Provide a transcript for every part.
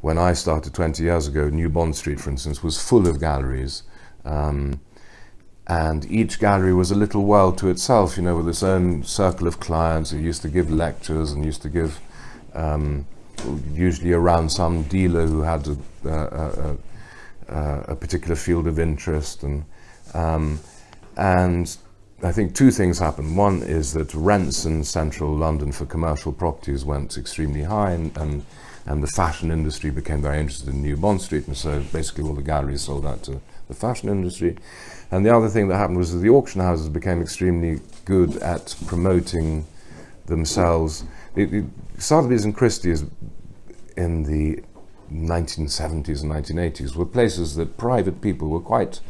when I started 20 years ago, New Bond Street, for instance, was full of galleries. And each gallery was a little world to itself, you know, with its own circle of clients who used to give lectures and used to give, usually around some dealer who had a particular field of interest. And I think two things happened. One is that rents in central London for commercial properties went extremely high, and the fashion industry became very interested in New Bond Street, and so basically all the galleries sold out to the fashion industry. And the other thing that happened was that the auction houses became extremely good at promoting themselves. Sotheby's and Christie's in the 1970s and 1980s were places that private people were quite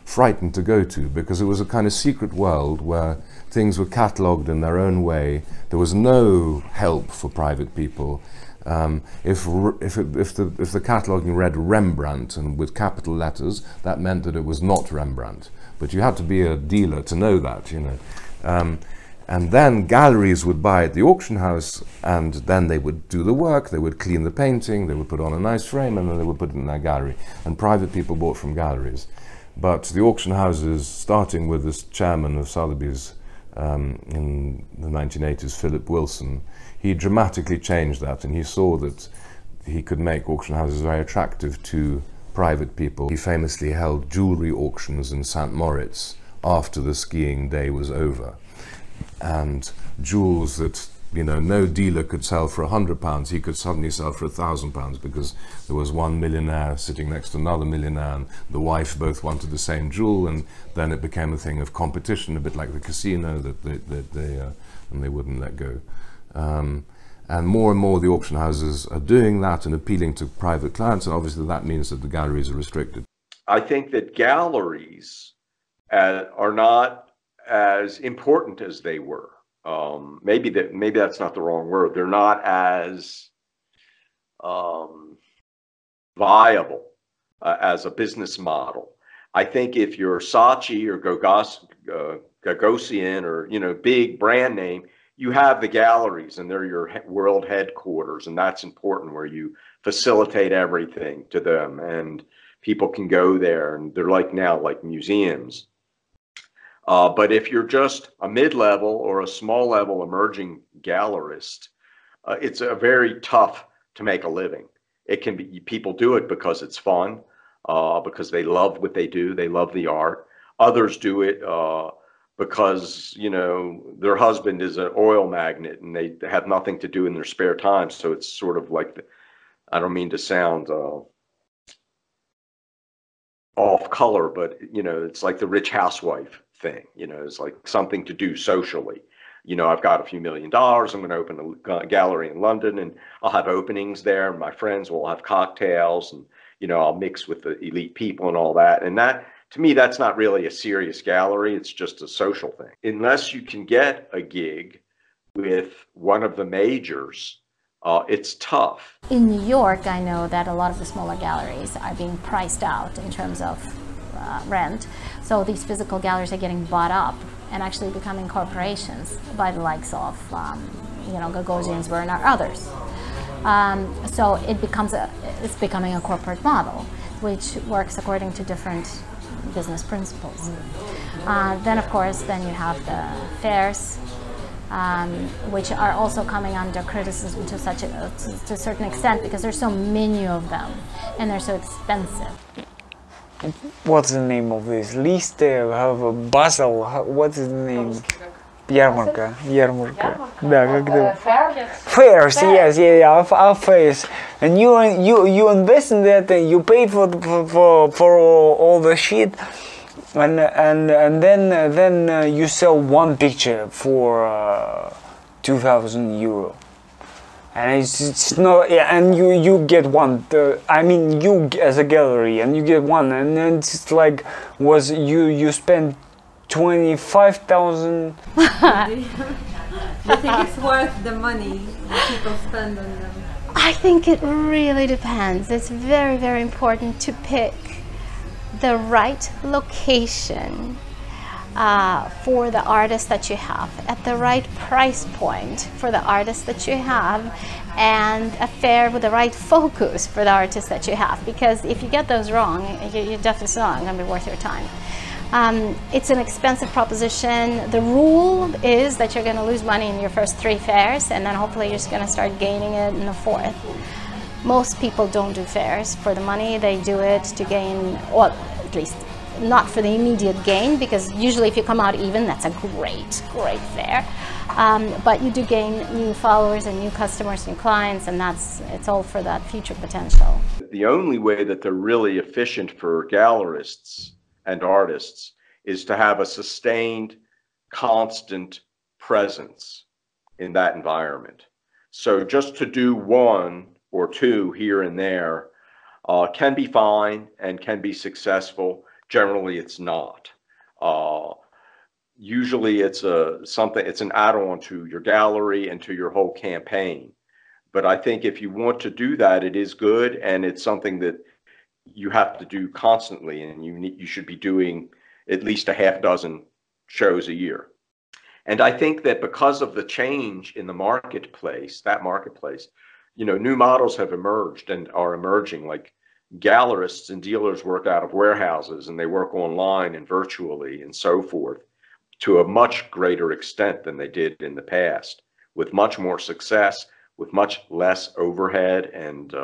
frightened to go to, because it was a kind of secret world where things were catalogued in their own way. There was no help for private people. If the cataloguing read Rembrandt and with capital letters, that meant that it was not Rembrandt. But you had to be a dealer to know that, you know. And then galleries would buy at the auction house, and then they would do the work, they would clean the painting, they would put on a nice frame, and then they would put it in their gallery. And private people bought from galleries. But the auction houses, starting with this chairman of Sotheby's in the 1980s, Philip Wilson, he dramatically changed that, and he saw that he could make auction houses very attractive to private people. He famously held jewelry auctions in St. Moritz after the skiing day was over. And jewels that, you know, no dealer could sell for £100, he could suddenly sell for £1,000, because there was one millionaire sitting next to another millionaire, and the wife both wanted the same jewel, and then it became a thing of competition, a bit like the casino, that they wouldn't let go. And more the auction houses are doing that and appealing to private clients, and obviously that means that the galleries are restricted. I think that galleries are not as important as they were. Maybe that's not the wrong word. They're not as viable as a business model. I think if you're Saatchi or Gagosian or, you know, big brand name, you have the galleries and they're your world headquarters, and that's important, where you facilitate everything to them and people can go there, and they're like now like museums. But if you're just a mid-level or a small-level emerging gallerist, it's very tough to make a living. It can be, people do it because it's fun, because they love what they do, they love the art. Others do it because, you know, their husband is an oil magnate and they have nothing to do in their spare time. So it's sort of like, I don't mean to sound off color, but, you know, it's like the rich housewife thing. You know, it's like something to do socially. You know, I've got a few $1 million. I'm going to open a gallery in London, and I'll have openings there. And my friends will have cocktails, and, you know, I'll mix with the elite people and all that. And that, to me, that's not really a serious gallery. It's just a social thing. Unless you can get a gig with one of the majors, it's tough. In New York, I know that a lot of the smaller galleries are being priced out in terms of rent. So these physical galleries are getting bought up and actually becoming corporations by the likes of, you know, Gagosians or others. So it's becoming a corporate model, which works according to different business principles. Then, of course, then you have the fairs, which are also coming under criticism to a certain extent, because there's so many of them and they're so expensive. What's the name of this? List, have a Basel, what's the name? Ярмарка. Да, как-то. Fairs, yes, our fairs. And you invest in that, and you pay for all the shit, and then you sell one picture for 2,000 euro. And it's not, and you get one. I mean, you as a gallery, and you get one, and then it's like, you spend 25,000. You think it's worth the money that people spend on them? I think it really depends. It's very, very important to pick the right location for the artists that you have, at the right price point for the artists that you have, and a fair with the right focus for the artists that you have. Because if you get those wrong, you're definitely not going to be worth your time. It's an expensive proposition. The rule is that you're going to lose money in your first 3 fairs, and then hopefully you're just going to start gaining it in the 4th. Most people don't do fairs for the money. They do it to gain, well, at least not for the immediate gain, because usually if you come out even, that's a great fair. But you do gain new followers and new customers, new clients, and it's all for that future potential. The only way that they're really efficient for gallerists and artists is to have a sustained, constant presence in that environment. So just to do 1 or 2 here and there can be fine and can be successful. Generally, it's not. Usually, it's an add-on to your gallery and to your whole campaign. But I think if you want to do that, it is good, and it's something that you have to do constantly, and you should be doing at least a half dozen shows a year. And I think that because of the change in the marketplace, new models have emerged and are emerging. Like gallerists and dealers work out of warehouses, and they work online and virtually and so forth to a much greater extent than they did in the past, with much more success, with much less overhead and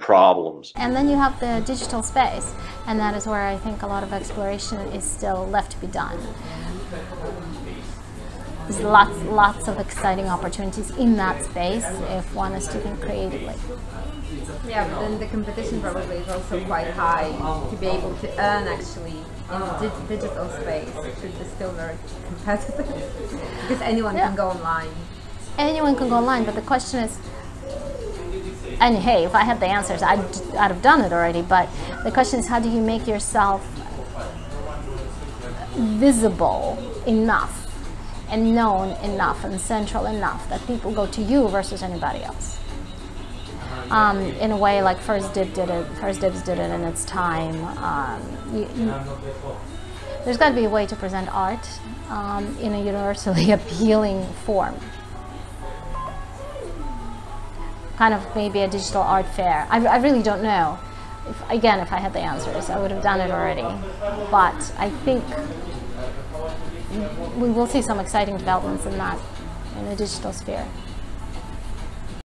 problems. And then you have the digital space, and that is where I think a lot of exploration is still left to be done. There's lots of exciting opportunities in that space if one is to think creatively. Yeah, but then the competition probably is also quite high to be able to earn actually in the digital space. It's still very competitive because anyone can go online. Anyone can go online, but the question is, and hey, if I had the answers, I'd have done it already, but the question is, how do you make yourself visible enough and known enough and central enough that people go to you versus anybody else? In a way like First Dibs did it in its time. There's got to be a way to present art in a universally appealing form. Kind of maybe a digital art fair. I really don't know. If I had the answers, I would have done it already. But I think we will see some exciting developments in the digital sphere.